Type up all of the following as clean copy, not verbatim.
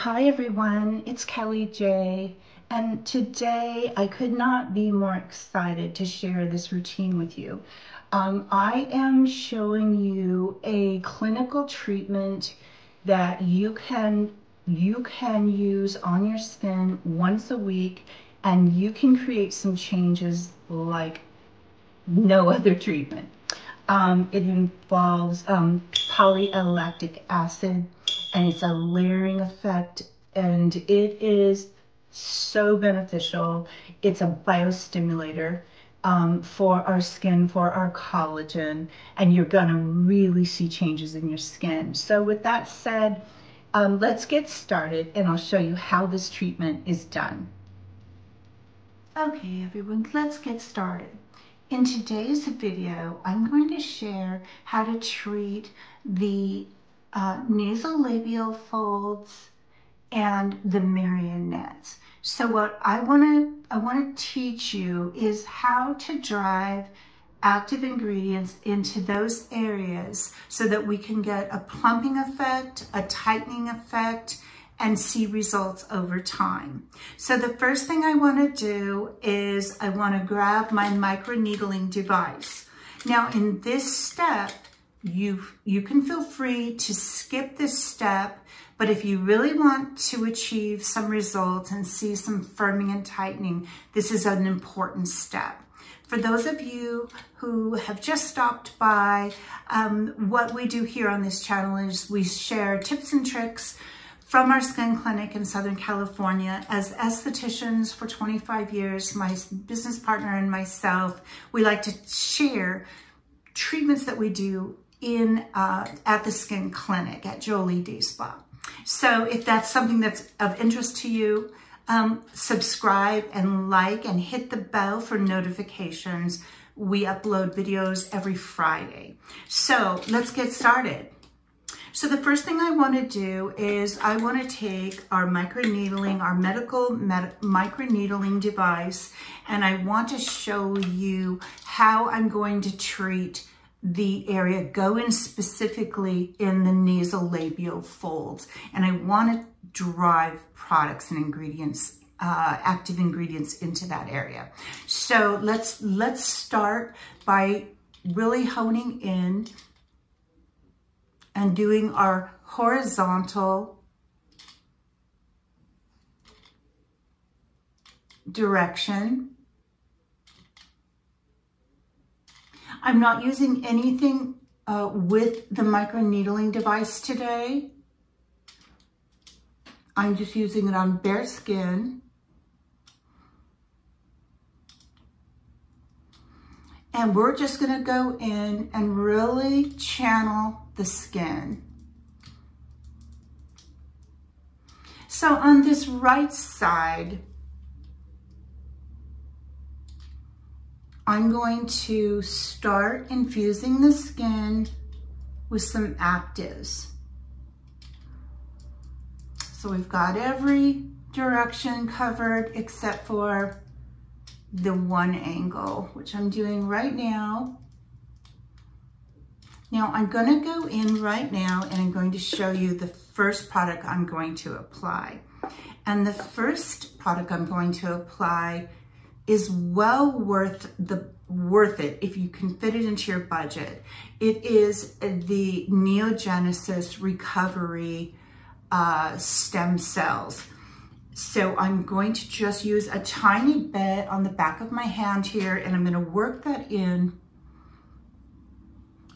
Hi everyone, it's Kelly J, and today I could not be more excited to share this routine with you. I am showing you a clinical treatment that you can use on your skin once a week, and you can create some changes like no other treatment. It involves polylactic acid, and it's a layering effect, and it is so beneficial. It's a biostimulator for our skin, for our collagen, and you're gonna really see changes in your skin. So with that said, let's get started, and I'll show you how this treatment is done. Okay, everyone, let's get started. In today's video, I'm going to share how to treat the nasolabial folds and the marionettes. So what I want to teach you is how to drive active ingredients into those areas so that we can get a plumping effect, a tightening effect, and see results over time. So the first thing I want to do is I want to grab my microneedling device. Now in this step, you can feel free to skip this step, but if you really want to achieve some results and see some firming and tightening, this is an important step. For those of you who have just stopped by, what we do here on this channel is we share tips and tricks from our skin clinic in Southern California. As estheticians for 25 years, my business partner and myself, we like to share treatments that we do in at the skin clinic at Jolie Day Spa. So if that's something that's of interest to you, subscribe and like and hit the bell for notifications. We upload videos every Friday. So let's get started. So the first thing I want to do is I want to take our microneedling, our medical microneedling device, and I want to show you how I'm going to treat the area, go in specifically in the nasolabial folds. And I want to drive products and ingredients, active ingredients into that area. So let's start by really honing in and doing our horizontal direction. I'm not using anything with the microneedling device today. I'm just using it on bare skin. And we're just gonna go in and really channel the skin. So on this right side, I'm going to start infusing the skin with some actives. So we've got every direction covered except for the one angle, which I'm doing right now. Now I'm going to go in right now and I'm going to show you the first product I'm going to apply. And the first product I'm going to apply is well worth it if you can fit it into your budget. It is the Neogenesis recovery stem cells. So I'm going to just use a tiny bit on the back of my hand here, and I'm going to work that in.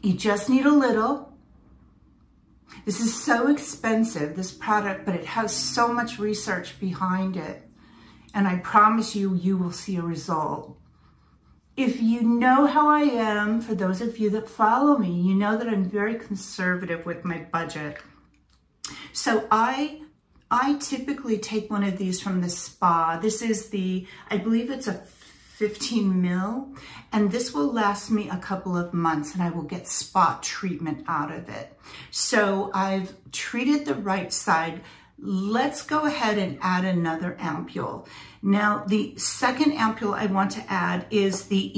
You just need a little. This is so expensive, this product, but it has so much research behind it. And I promise you, you will see a result. If you know how I am, for those of you that follow me, you know that I'm very conservative with my budget. So I typically take one of these from the spa. This is I believe it's a 15 mil, and this will last me a couple of months and I will get spot treatment out of it. So I've treated the right side. Let's go ahead and add another ampule. Now, the second ampule I want to add is the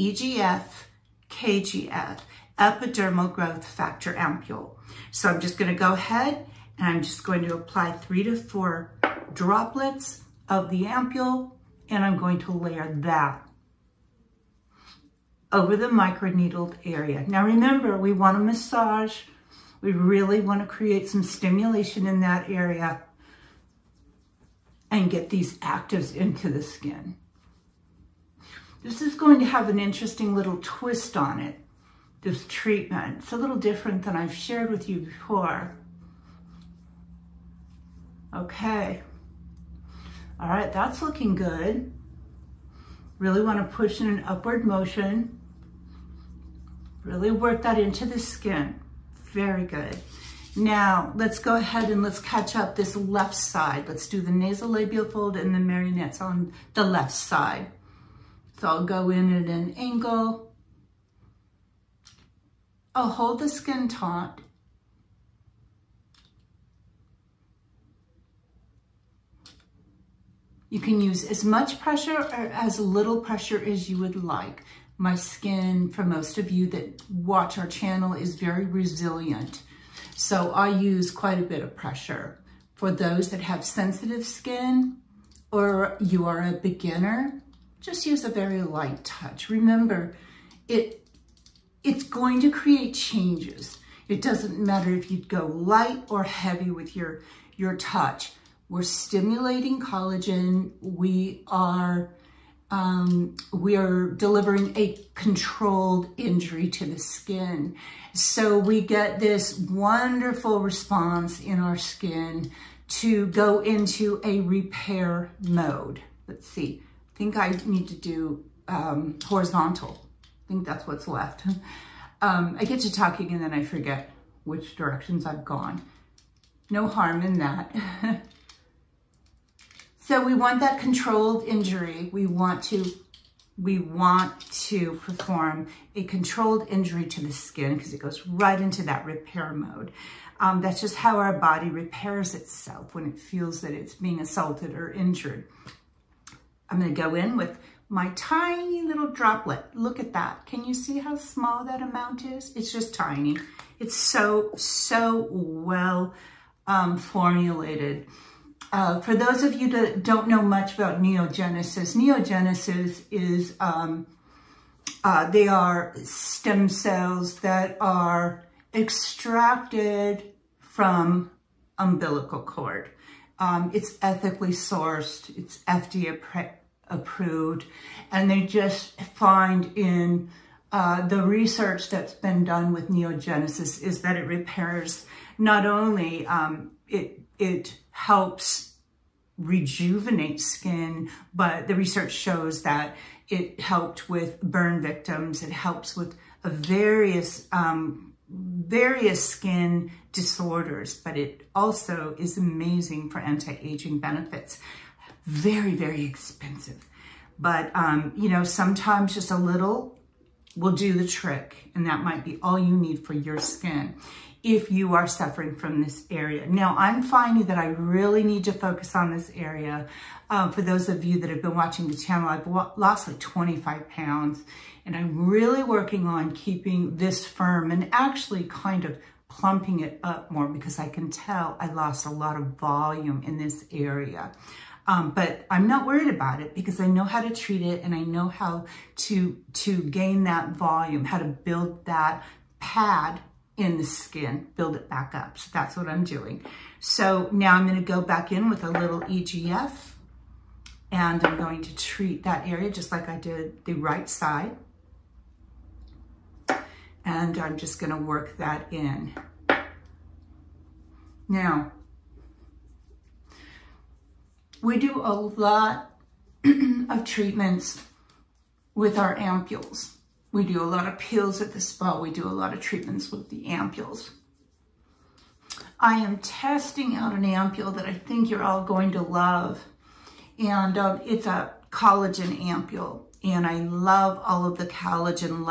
EGF-KGF, Epidermal Growth Factor Ampule. So I'm just going to go ahead and I'm just going to apply 3 to 4 droplets of the ampule, and I'm going to layer that over the microneedled area. Now remember, we want to massage. We really want to create some stimulation in that area and get these actives into the skin. This is going to have an interesting little twist on it, this treatment. It's a little different than I've shared with you before. Okay. All right, that's looking good. Really want to push in an upward motion. Really work that into the skin. Very good. Now, let's go ahead and let's catch up this left side. Let's do the nasolabial fold and the marionettes on the left side. So I'll go in at an angle. I'll hold the skin taut. You can use as much pressure or as little pressure as you would like. My skin, for most of you that watch our channel, is very resilient. So I use quite a bit of pressure. For those that have sensitive skin or you are a beginner, just use a very light touch. Remember, it's going to create changes. It doesn't matter if you go light or heavy with your touch. We're stimulating collagen. We are delivering a controlled injury to the skin. So we get this wonderful response in our skin to go into a repair mode. Let's see, I think I need to do horizontal. I think that's what's left. I get to talking and then I forget which directions I've gone. No harm in that. So we want that controlled injury. We want to perform a controlled injury to the skin because it goes right into that repair mode. That's just how our body repairs itself when it feels that it's being assaulted or injured. I'm going to go in with my tiny little droplet. Look at that. Can you see how small that amount is? It's just tiny. It's so well formulated. For those of you that don't know much about Neogenesis, Neogenesis is, they are stem cells that are extracted from umbilical cord. It's ethically sourced, it's FDA approved, and they just find in the research that's been done with Neogenesis is that it repairs, not only it helps rejuvenate skin, but the research shows that it helped with burn victims. It helps with various skin disorders, but it also is amazing for anti-aging benefits. Very, very expensive. But, you know, sometimes just a little will do the trick, and that might be all you need for your skin if you are suffering from this area. Now, I'm finding that I really need to focus on this area. For those of you that have been watching the channel, I've lost like 25 pounds, and I'm really working on keeping this firm and actually kind of plumping it up more because I can tell I lost a lot of volume in this area. But I'm not worried about it because I know how to treat it and I know how to gain that volume, how to build that pad in the skin, build it back up. So that's what I'm doing. So now I'm going to go back in with a little EGF and I'm going to treat that area just like I did the right side. And I'm just going to work that in. Now, we do a lot of treatments with our ampules. We do a lot of peels at the spa. We do a lot of treatments with the ampules. I am testing out an ampule that I think you're all going to love. And it's a collagen ampule. And I love all of the collagen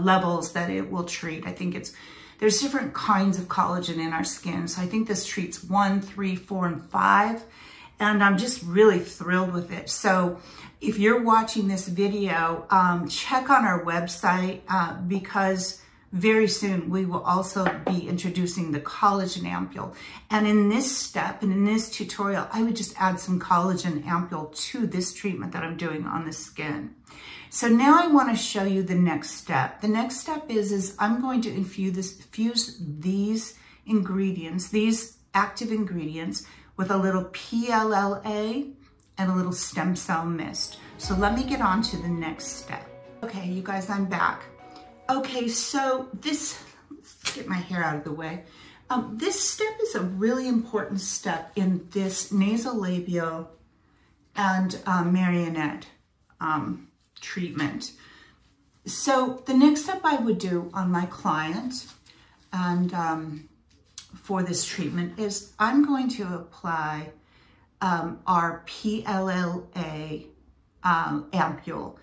levels that it will treat. I think there's different kinds of collagen in our skin. So I think this treats 1, 3, 4, and 5. And I'm just really thrilled with it. So if you're watching this video, check on our website because very soon we will also be introducing the collagen ampule. And in this step and in this tutorial, I would just add some collagen ampule to this treatment that I'm doing on the skin. So now I want to show you the next step. The next step is I'm going to infuse these ingredients, these active ingredients, with a little PLLA and a little stem cell mist. So let me get on to the next step. Okay, you guys, I'm back. Okay, so let's get my hair out of the way. This step is a really important step in this nasolabial and Marionette treatment. So the next step I would do on my client and for this treatment is I'm going to apply our PLLA ampule.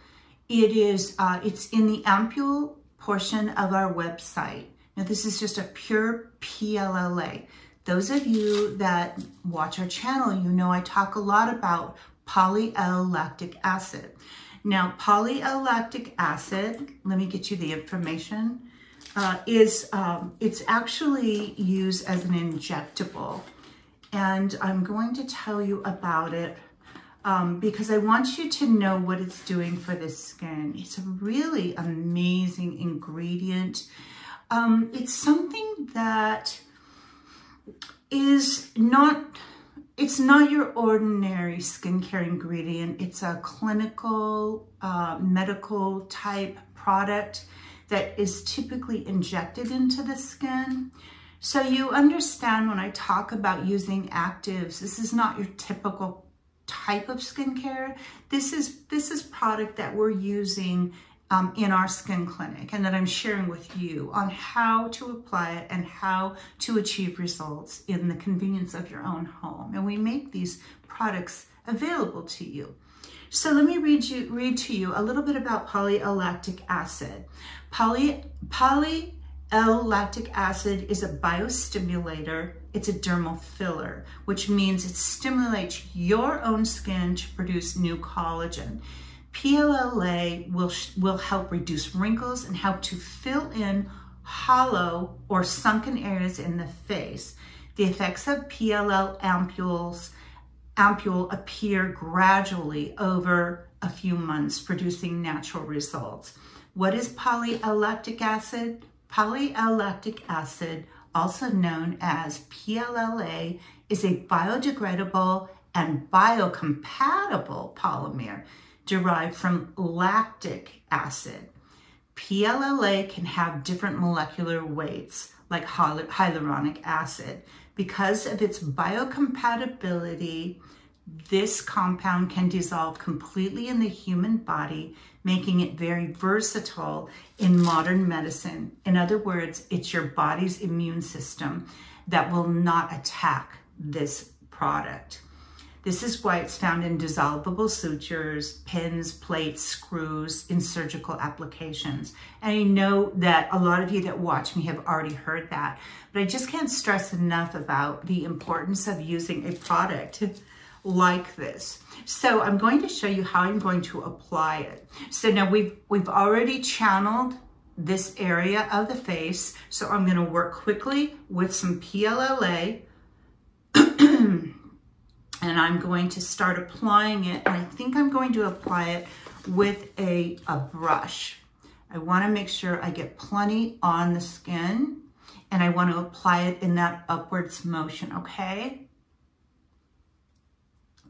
It's in the ampule portion of our website. Now this is just a pure PLLA. Those of you that watch our channel, you know I talk a lot about polylactic acid. Now polylactic acid, let me get you the information, it's actually used as an injectable. And I'm going to tell you about it because I want you to know what it's doing for the skin. It's a really amazing ingredient. It's something that is it's not your ordinary skincare ingredient. It's a clinical, medical type product that is typically injected into the skin. So you understand when I talk about using actives, this is not your typical type of skincare. This is product that we're using in our skin clinic and that I'm sharing with you on how to apply it and how to achieve results in the convenience of your own home. And we make these products available to you. So let me read to you a little bit about polylactic acid. Polylactic acid is a biostimulator. It's a dermal filler, which means it stimulates your own skin to produce new collagen. PLLA will help reduce wrinkles and help to fill in hollow or sunken areas in the face. The effects of PLL ampule appear gradually over a few months, producing natural results. What is polylactic acid? Polylactic acid, also known as PLLA, is a biodegradable and biocompatible polymer derived from lactic acid. PLLA can have different molecular weights, like hyaluronic acid. Because of its biocompatibility, this compound can dissolve completely in the human body, making it very versatile in modern medicine. In other words, it's your body's immune system that will not attack this product. This is why it's found in dissolvable sutures, pins, plates, screws, in surgical applications. And I know that a lot of you that watch me have already heard that, but I just can't stress enough about the importance of using a product like this. So I'm going to show you how I'm going to apply it. So now we've already channeled this area of the face. So I'm going to work quickly with some PLLA and I'm going to start applying it. And I think I'm going to apply it with a brush. I want to make sure I get plenty on the skin and I want to apply it in that upwards motion, okay?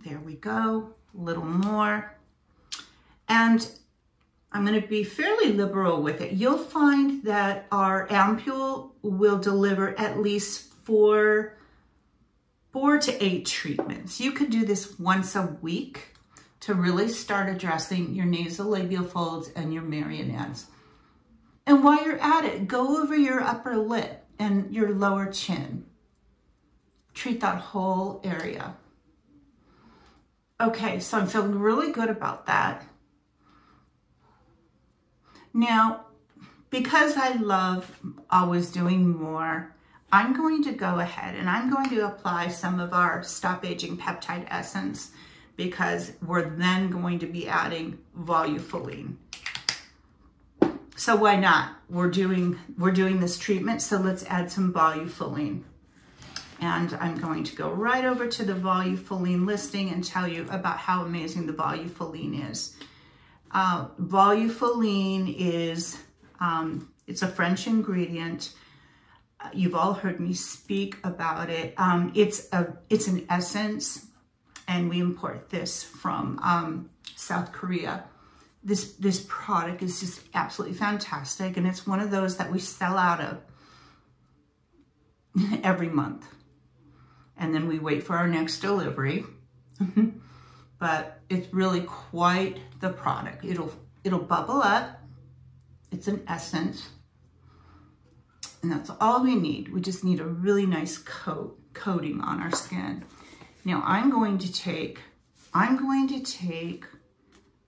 There we go, a little more. And I'm going to be fairly liberal with it. You'll find that our ampule will deliver at least 4 to 8 treatments. You could do this once a week to really start addressing your nasolabial folds and your marionettes. And while you're at it, go over your upper lip and your lower chin. Treat that whole area. Okay, so I'm feeling really good about that. Now, because I love always doing more, I'm going to go ahead and I'm going to apply some of our Stop Aging Peptide Essence because we're then going to be adding Volufiline. So why not? We're doing this treatment, so let's add some Volufiline. And I'm going to go right over to the Volufiline listing and tell you about how amazing the Volufiline is. Volufiline is, it's a French ingredient. You've all heard me speak about it. It's an essence, and we import this from South Korea. This product is just absolutely fantastic, and it's one of those that we sell out of every month. And then we wait for our next delivery. But it's really quite the product. It'll bubble up. It's an essence. And that's all we need. We just need a really nice coating on our skin. Now I'm going to take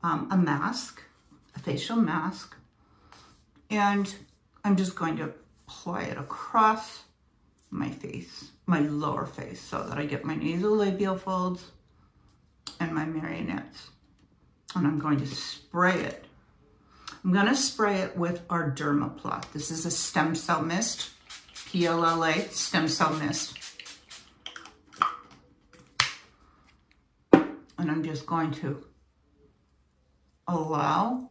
a mask, a facial mask, and I'm just going to apply it across my face, my lower face, so that I get my nasolabial folds and my marionettes. And I'm going to spray it. I'm going to spray it with our Dermal Plat. This is a stem cell mist, PLLA stem cell mist. And I'm just going to allow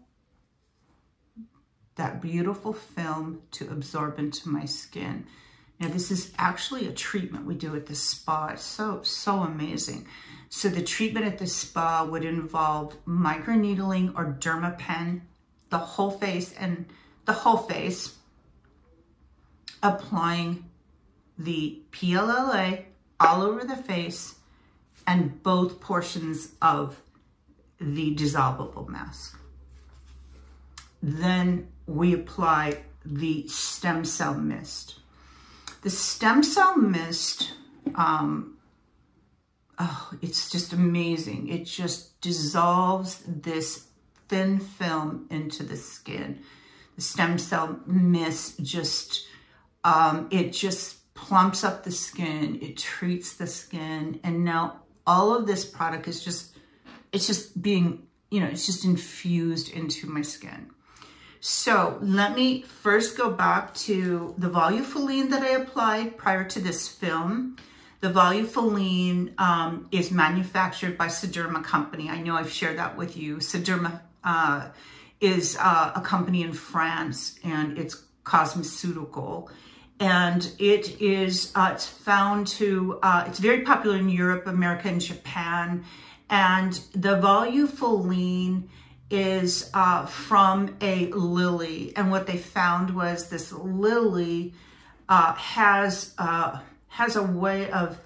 that beautiful film to absorb into my skin. Now this is actually a treatment we do at the spa. It's so amazing. So the treatment at the spa would involve microneedling or dermapen, the whole face, applying the PLLA all over the face and both portions of the dissolvable mask. Then we apply the stem cell mist. The stem cell mist, it's just amazing. It just dissolves this thin film into the skin. The stem cell mist just, it just plumps up the skin. It treats the skin. And now all of this product is just, it's just being, it's just infused into my skin. So let me first go back to the Volufiline that I applied prior to this film. The Volufiline is manufactured by Sederma Company. I know I've shared that with you. Sederma is a company in France, and it's cosmeceutical. And it is, it's found to, it's very popular in Europe, America, and Japan. And the Volufiline is from a lily, and what they found was this lily has a way of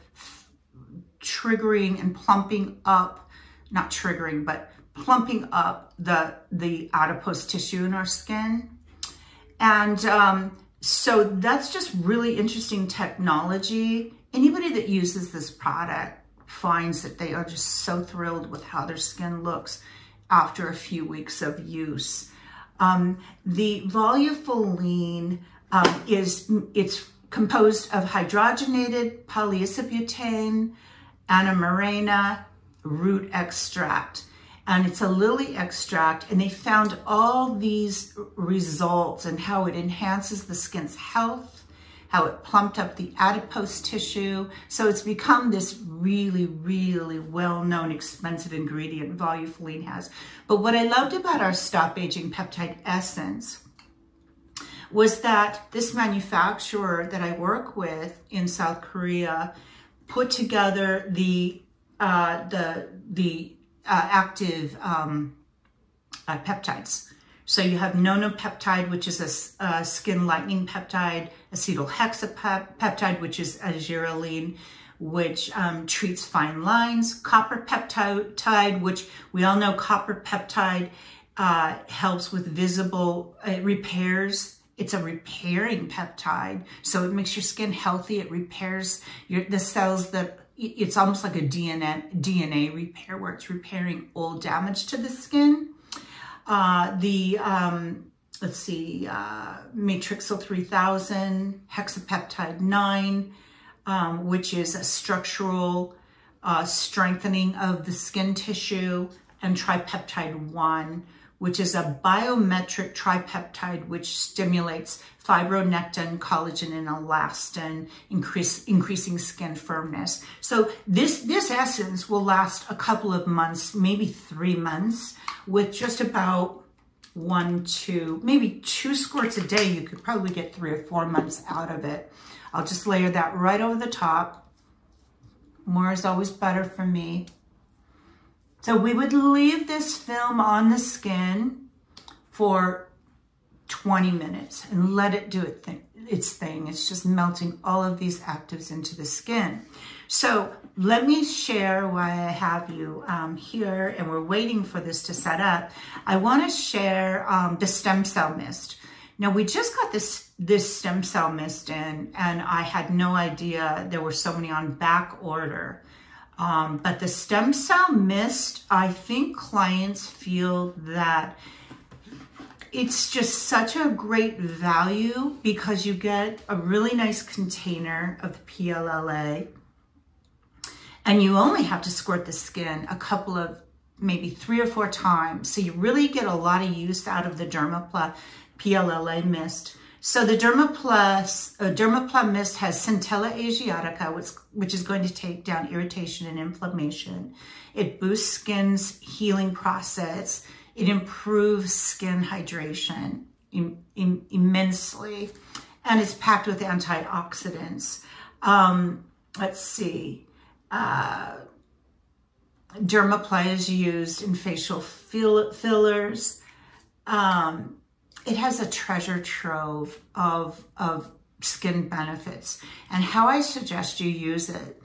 triggering and plumping up, not triggering, but plumping up the adipose tissue in our skin. And so that's just really interesting technology. Anybody that uses this product finds that they are just so thrilled with how their skin looks after a few weeks of use. The Volufiline it's composed of hydrogenated polyisobutane, anamarena, root extract, and it's a lily extract, and they found all these results and how it enhances the skin's health, how it plumped up the adipose tissue. So it's become this really, really well-known expensive ingredient Volufiline has. But what I loved about our Stop Aging Peptide Essence was that this manufacturer that I work with in South Korea put together the active peptides. So you have nonopeptide, which is a skin lightening peptide, acetohexapeptide, which is aziraline, which treats fine lines, copper peptide, which we all know copper peptide helps with visible, it repairs. It's a repairing peptide, so it makes your skin healthy. It repairs the cells that, it's almost like a DNA repair, where it's repairing old damage to the skin. Let's see, Matrixyl 3000, hexapeptide 9, which is a structural strengthening of the skin tissue, and tripeptide 1, which is a biometric tripeptide which stimulates fibronectin, collagen, and elastin, increasing skin firmness. So this essence will last a couple of months, maybe 3 months, with just about 1, 2, maybe 2 squirts a day. You could probably get 3 or 4 months out of it. I'll just layer that right over the top. More is always better for me. So we would leave this film on the skin for 20 minutes and let it do its thing. It's just melting all of these actives into the skin. So let me share why I have you here and we're waiting for this to set up. I want to share the stem cell mist. Now we just got this stem cell mist in, and I had no idea there were so many on back order. But the stem cell mist, I think clients feel that it's just such a great value because you get a really nice container of the PLLA, and you only have to squirt the skin a couple of, maybe 3 or 4 times. So you really get a lot of use out of the Dermal PLLA mist. So the Dermal mist has Centella Asiatica, which is going to take down irritation and inflammation. It boosts skin's healing process. It improves skin hydration immensely, and it's packed with antioxidants. Let's see. Dermal is used in facial fillers. It has a treasure trove of skin benefits, and how I suggest you use it.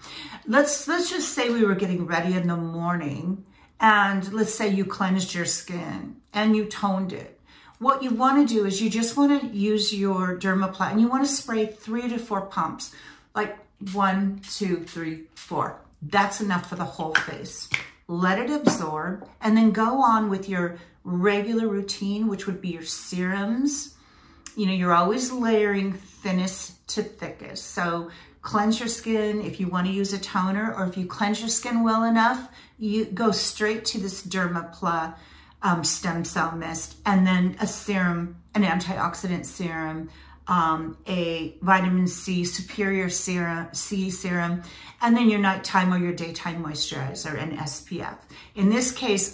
Let's just say we were getting ready in the morning, and let's say you cleansed your skin and you toned it. What you want to do is you just want to use your Dermal and you want to spray 3 to 4 pumps, like 1, 2, 3, 4. That's enough for the whole face. Let it absorb, and then go on with your regular routine, which would be your serums. You know, you're always layering thinnest to thickest. So cleanse your skin if you want to use a toner, or if you cleanse your skin well enough, you go straight to this Dermal stem cell mist, and then a serum, an antioxidant serum, a vitamin C superior serum, and then your nighttime or your daytime moisturizer and SPF. In this case,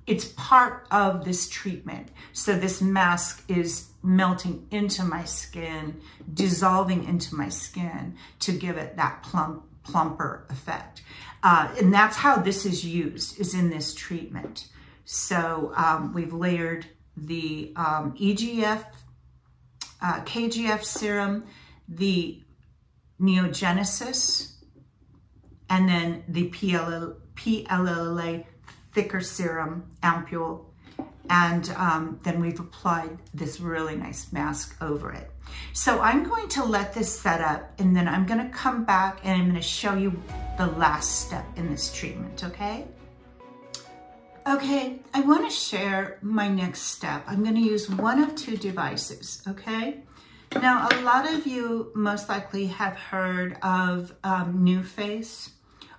it's part of this treatment. So this mask is melting into my skin, dissolving into my skin to give it that plumper effect. And that's how this is used, is in this treatment. So we've layered the EGF, KGF serum, the Neogenesis, and then the PLLA thicker serum, Ampule, and then we've applied this really nice mask over it. So I'm going to let this set up, and then I'm going to come back and I'm going to show you the last step in this treatment, okay? Okay, I want to share my next step. I'm going to use one of 2 devices, okay? Now, a lot of you most likely have heard of NewaFace.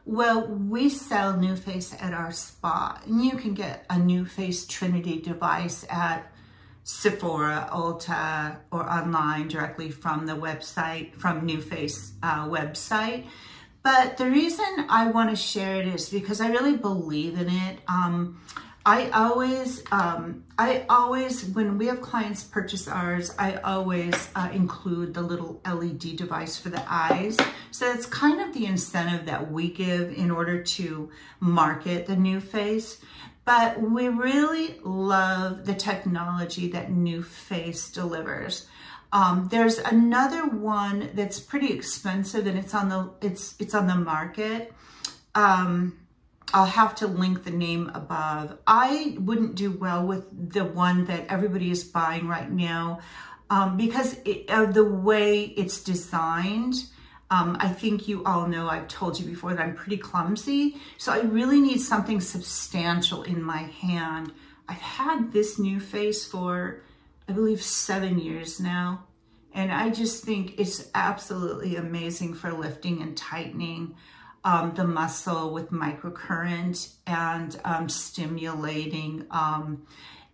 Well, we sell NewaFace at our spa, and you can get a NewaFace Trinity device at Sephora, Ulta, or online directly from the website, from NewaFace website. But the reason I want to share it is because I really believe in it. I always, when we have clients purchase ours, I always include the little LED device for the eyes. So it's kind of the incentive that we give in order to market the NewaFace. But we really love the technology that NewaFace delivers. There's another one that's pretty expensive, and it's on the market. I'll have to link the name above. I wouldn't do well with the one that everybody is buying right now because of the way it's designed. I think you all know, I've told you before, that I'm pretty clumsy. So I really need something substantial in my hand. I've had this NewaFace for, I believe, 7 years now. And I just think it's absolutely amazing for lifting and tightening. the muscle with microcurrent and stimulating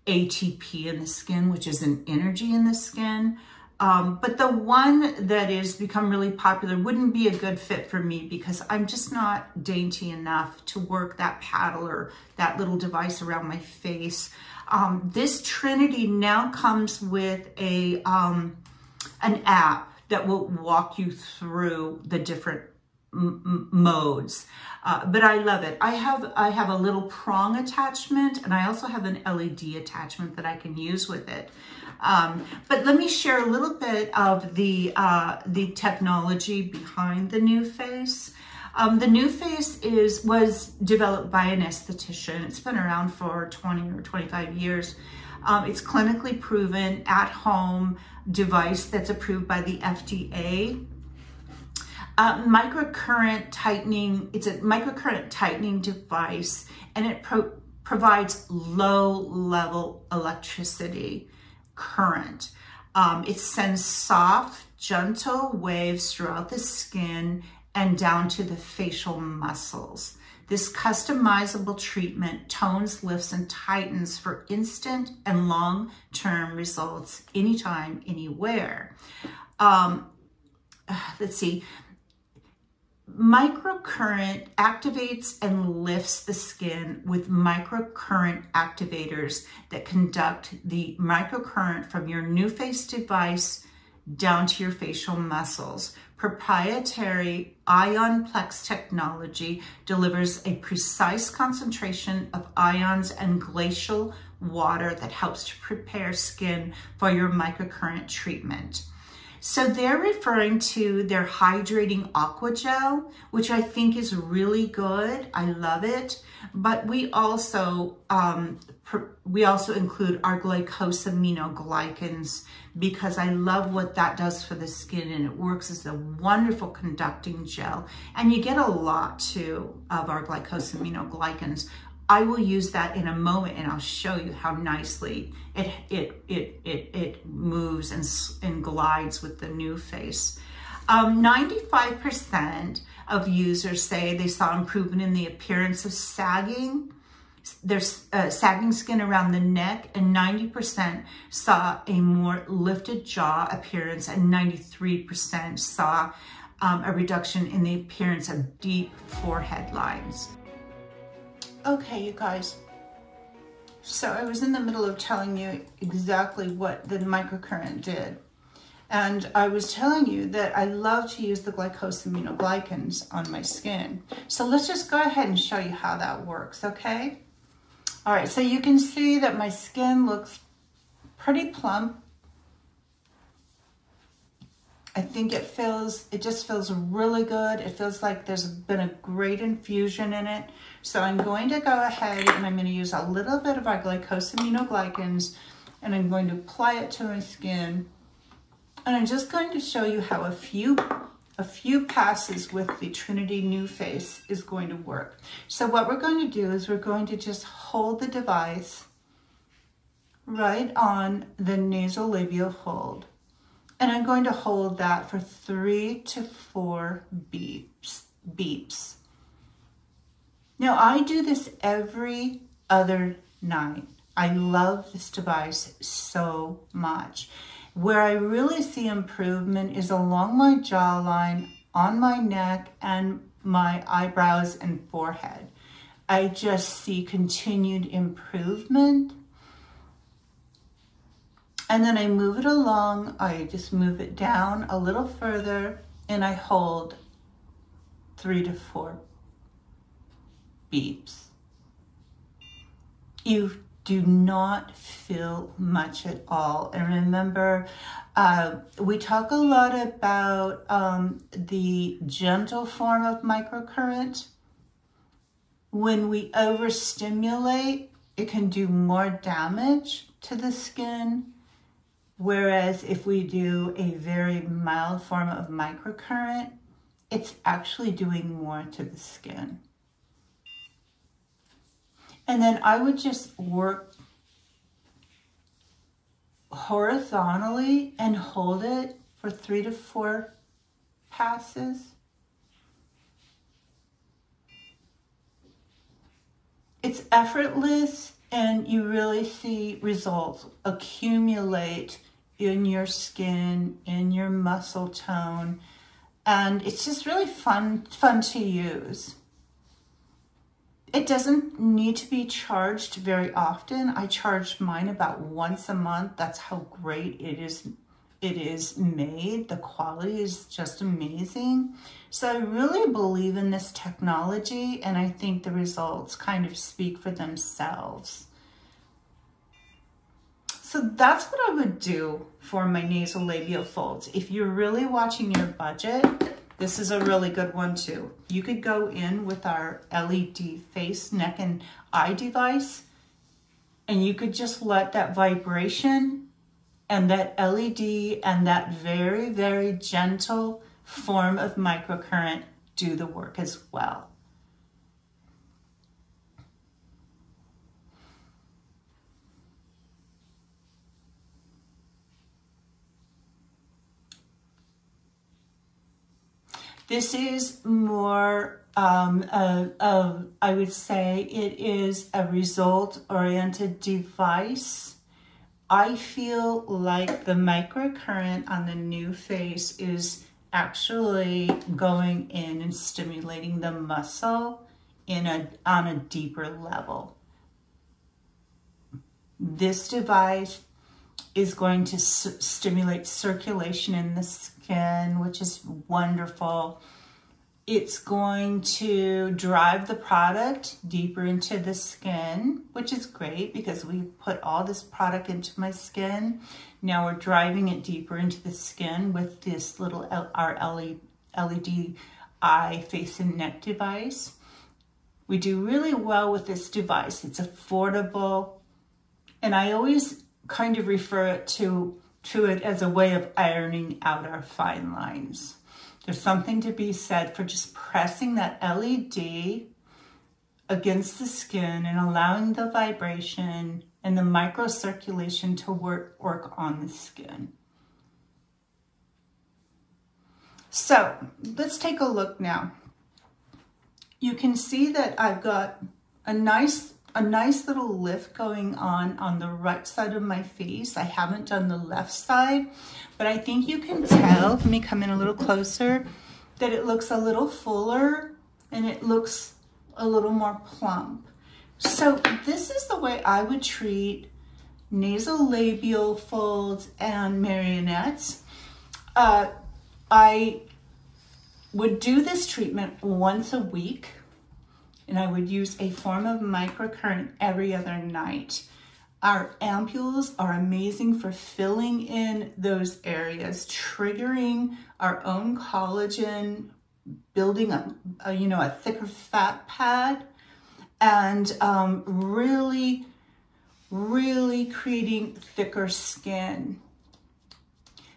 ATP in the skin, which is an energy in the skin. But the one that is become really popular wouldn't be a good fit for me because I'm just not dainty enough to work that paddle or that little device around my face. This Trinity now comes with an app that will walk you through the different modes, but I love it. I have a little prong attachment, and I also have an LED attachment that I can use with it. But let me share a little bit of the technology behind the NewaFace. The NewaFace was developed by an esthetician. It's been around for 20 or 25 years. It's clinically proven at-home device that's approved by the FDA. Microcurrent tightening, it's a microcurrent tightening device, and it provides low-level electricity current. It sends soft, gentle waves throughout the skin and down to the facial muscles. This customizable treatment tones, lifts, and tightens for instant and long-term results anytime, anywhere. Let's see. Microcurrent activates and lifts the skin with microcurrent activators that conduct the microcurrent from your NewaFace device down to your facial muscles. Proprietary IonPlex technology delivers a precise concentration of ions and glacial water that helps to prepare skin for your microcurrent treatment. So they're referring to their hydrating aqua gel, which I think is really good. I love it. But we also include our glycosaminoglycans because I love what that does for the skin, and it works as a wonderful conducting gel. And you get a lot too of our glycosaminoglycans. I will use that in a moment, and I'll show you how nicely it moves and glides with the NewaFace. 95% of users say they saw improvement in the appearance of sagging. There's sagging skin around the neck, and 90% saw a more lifted jaw appearance, and 93% saw a reduction in the appearance of deep forehead lines. Okay, you guys, so I was in the middle of telling you exactly what the microcurrent did. And I was telling you that I love to use the glycosaminoglycans on my skin. So let's just go ahead and show you how that works, okay? All right, so you can see that my skin looks pretty plump. I think it just feels really good. It feels like there's been a great infusion in it. So I'm going to go ahead and I'm going to use a little bit of our glycosaminoglycans, and I'm going to apply it to my skin. And I'm just going to show you how a few passes with the Trinity NewaFace is going to work. So what we're going to do is we're going to just hold the device right on the nasolabial hold. And I'm going to hold that for 3 to 4 beeps. Now I do this every other night. I love this device so much. Where I really see improvement is along my jawline, on my neck, and my eyebrows and forehead. I just see continued improvement. And then I move it along, I just move it down a little further, and I hold 3 to 4 beeps. You do not feel much at all. And remember, we talk a lot about the gentle form of microcurrent. When we overstimulate, it can do more damage to the skin. Whereas if we do a very mild form of microcurrent, it's actually doing more to the skin. And then I would just work horizontally and hold it for 3 to 4 passes. It's effortless, and you really see results accumulate in your skin, in your muscle tone, and it's just really fun to use. It doesn't need to be charged very often. I charge mine about once a month. That's how great it is made. The quality is just amazing. So I really believe in this technology, and I think the results kind of speak for themselves. So that's what I would do for my nasolabial folds. If you're really watching your budget, this is a really good one too. You could go in with our LED face, neck, and eye device, and you could just let that vibration and that LED and that very, very gentle form of microcurrent do the work as well. This is more, I would say it is a result-oriented device. I feel like the microcurrent on the NewaFace is actually going in and stimulating the muscle on a deeper level. This device is going to stimulate circulation in the skin, which is wonderful. It's going to drive the product deeper into the skin, which is great because we put all this product into my skin. Now we're driving it deeper into the skin with this little our LED eye, face, and neck device. We do really well with this device. It's affordable, and I always kind of refer to it as a way of ironing out our fine lines. There's something to be said for just pressing that LED against the skin and allowing the vibration and the microcirculation to work on the skin. So let's take a look now. You can see that I've got a nice little lift going on the right side of my face. I haven't done the left side, but I think you can tell, let me come in a little closer, that it looks a little fuller and it looks a little more plump. So this is the way I would treat nasolabial folds and marionettes. I would do this treatment once a week, and I would use a form of microcurrent every other night. Our ampules are amazing for filling in those areas, triggering our own collagen, building a thicker fat pad, and really creating thicker skin.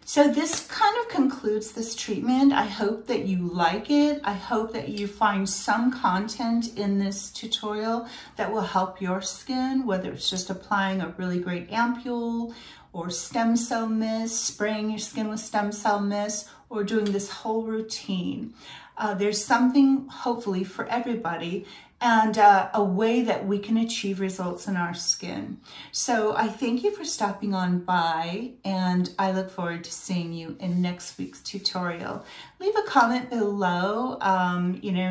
So this kind of concludes this treatment. I hope that you like it. I hope that you find some content in this tutorial that will help your skin, whether it's just applying a really great ampule or stem cell mist, spraying your skin with stem cell mist, or doing this whole routine. There's something hopefully for everybody, and a way that we can achieve results in our skin. So I thank you for stopping on by, and I look forward to seeing you in next week's tutorial. Leave a comment below,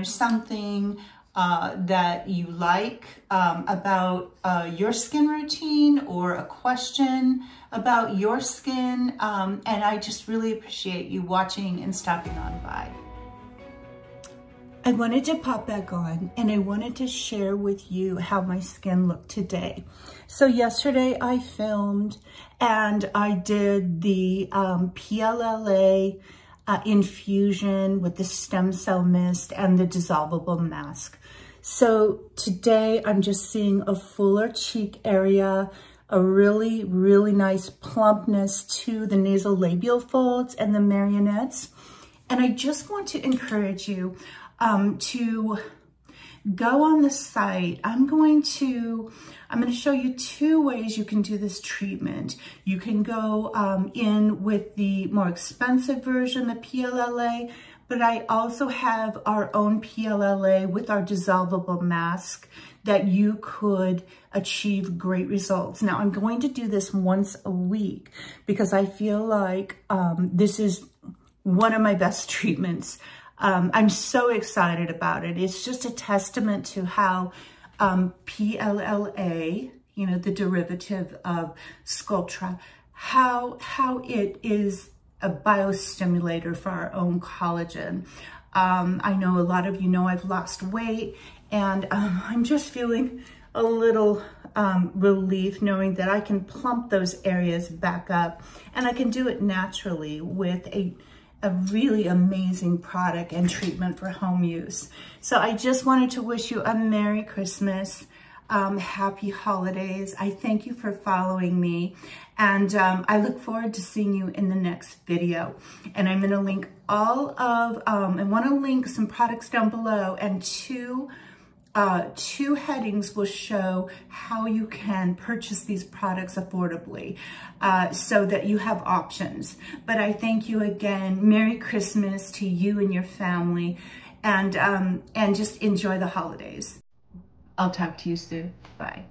something that you like about your skin routine, or a question about your skin, and I just really appreciate you watching and stopping on by. I wanted to pop back on, and I wanted to share with you how my skin looked today. So yesterday I filmed, and I did the PLLA infusion with the stem cell mist and the dissolvable mask. So today I'm just seeing a fuller cheek area, a really nice plumpness to the nasolabial folds and the marionettes. And I just want to encourage you to go on the site. I'm going to show you two ways you can do this treatment. You can go in with the more expensive version, the PLLA, but I also have our own PLLA with our dissolvable mask that you could achieve great results. Now, I'm going to do this once a week because I feel like this is one of my best treatments. I'm so excited about it. It's just a testament to how PLLA, you know, the derivative of Sculptra, how it is a biostimulator for our own collagen. I know a lot of you know I've lost weight, and I'm just feeling a little relief knowing that I can plump those areas back up, and I can do it naturally with a really amazing product and treatment for home use. So I just wanted to wish you a Merry Christmas, happy holidays. I thank you for following me, and I look forward to seeing you in the next video. And I'm gonna link all of, I wanna link some products down below, and two headings will show how you can purchase these products affordably so that you have options. But I thank you again. Merry Christmas to you and your family, and just enjoy the holidays. I'll talk to you soon. Bye.